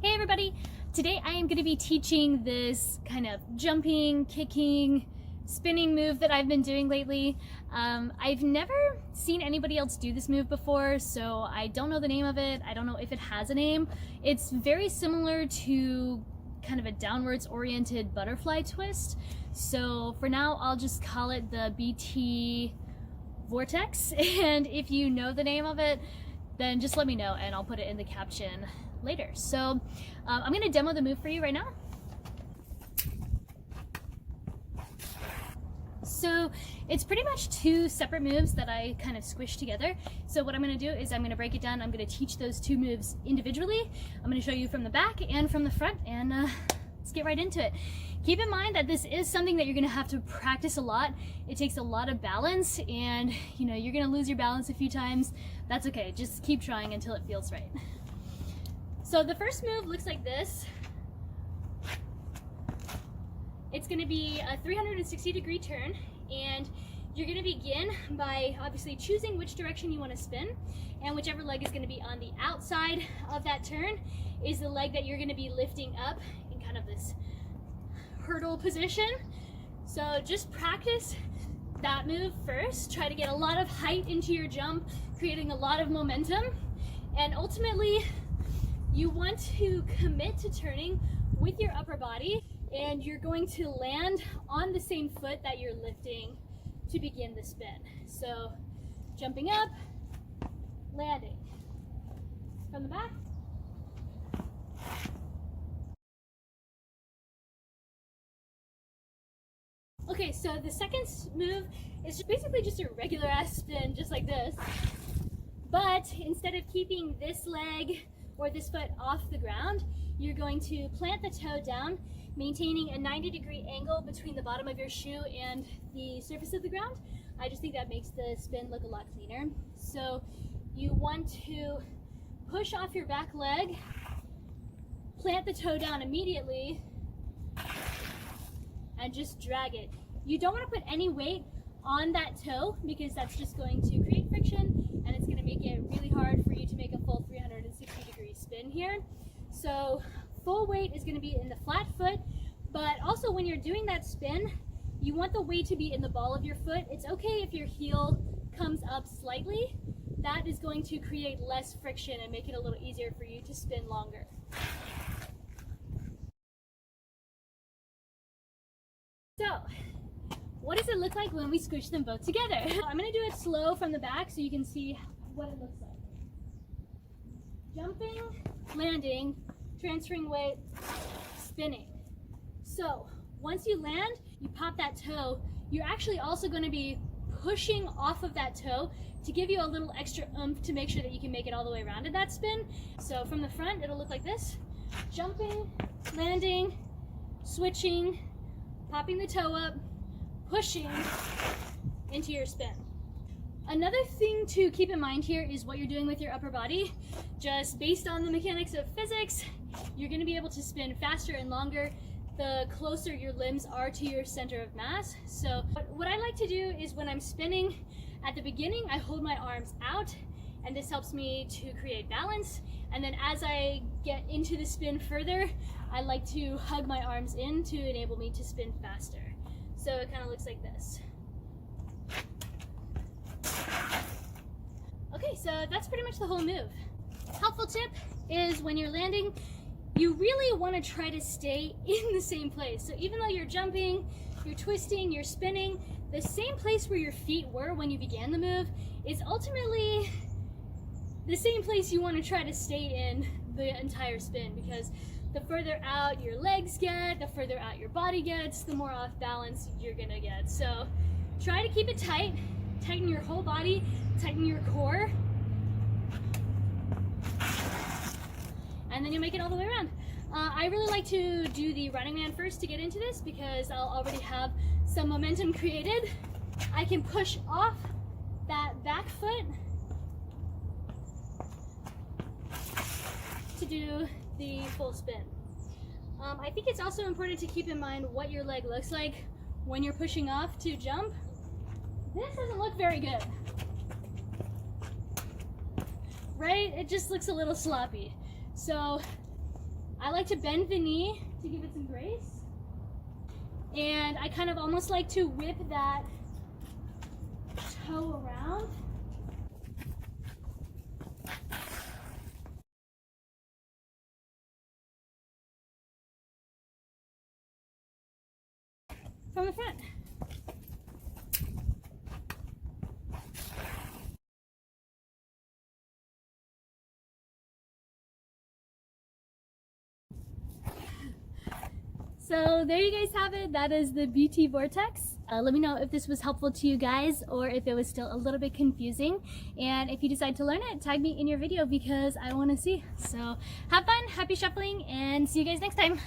Hey everybody! Today I am going to be teaching this kind of jumping, kicking, spinning move that I've been doing lately. I've never seen anybody else do this move before, so I don't know the name of it. I don't know if it has a name. It's very similar to kind of a downwards oriented butterfly twist. So for now I'll just call it the BT Vortex, and if you know the name of it, then just let me know and I'll put it in the caption later. So I'm going to demo the move for you right now. So it's pretty much two separate moves that I kind of squished together. So what I'm going to do is I'm going to break it down. I'm going to teach those two moves individually. I'm going to show you from the back and from the front, and let's get right into it. Keep in mind that this is something that you're going to have to practice a lot. It takes a lot of balance, and you know, you're going to lose your balance a few times. That's okay. Just keep trying until it feels right. So the first move looks like this. It's going to be a 360-degree turn, and you're going to begin by obviously choosing which direction you want to spin, and whichever leg is going to be on the outside of that turn is the leg that you're going to be lifting up in kind of this hurdle position. So just practice that move first. Try to get a lot of height into your jump, creating a lot of momentum, and ultimately you want to commit to turning with your upper body, and you're going to land on the same foot that you're lifting to begin the spin. So jumping up, landing. From the back. Okay, so the second move is basically just a regular ass spin, just like this. But instead of keeping this leg or this foot off the ground, you're going to plant the toe down, maintaining a 90-degree angle between the bottom of your shoe and the surface of the ground. I just think that makes the spin look a lot cleaner. So you want to push off your back leg, plant the toe down immediately, and just drag it. You don't want to put any weight on that toe because that's just going to create friction, and it's going to make it really hard for you to make a full 360-degree spin here. So full weight is going to be in the flat foot, but also when you're doing that spin, you want the weight to be in the ball of your foot. It's okay if your heel comes up slightly. That is going to create less friction and make it a little easier for you to spin longer. So, what does it look like when we squish them both together? I'm going to do it slow from the back so you can see what it looks like. Jumping, landing, transferring weight, spinning. So once you land, you pop that toe. You're actually also going to be pushing off of that toe to give you a little extra oomph to make sure that you can make it all the way around in that spin. So from the front, it'll look like this. Jumping, landing, switching, popping the toe up, pushing into your spin. Another thing to keep in mind here is what you're doing with your upper body. Just based on the mechanics of physics, you're going to be able to spin faster and longer the closer your limbs are to your center of mass. So what I like to do is when I'm spinning, at the beginning I hold my arms out, and this helps me to create balance. And then as I get into the spin further, I like to hug my arms in to enable me to spin faster. So it kind of looks like this. Okay, so that's pretty much the whole move. Helpful tip is when you're landing, you really want to try to stay in the same place. So even though you're jumping, you're twisting, you're spinning, the same place where your feet were when you began the move is ultimately the same place you want to try to stay in the entire spin, because the further out your legs get, the further out your body gets, the more off balance you're gonna get. So try to keep it tight, tighten your whole body, tighten your core, and then you'll make it all the way around. I really like to do the running man first to get into this because I'll already have some momentum created. I can push off that back foot to do the full spin. I think it's also important to keep in mind what your leg looks like when you're pushing off to jump. This doesn't look very good, right? It just looks a little sloppy. So I like to bend the knee to give it some grace. And I kind of almost like to whip that toe around. From the front. So there you guys have it. That is the BT Vortex. Let me know if this was helpful to you guys or if it was still a little bit confusing. And if you decide to learn it, tag me in your video because I want to see. So have fun, happy shuffling, and see you guys next time.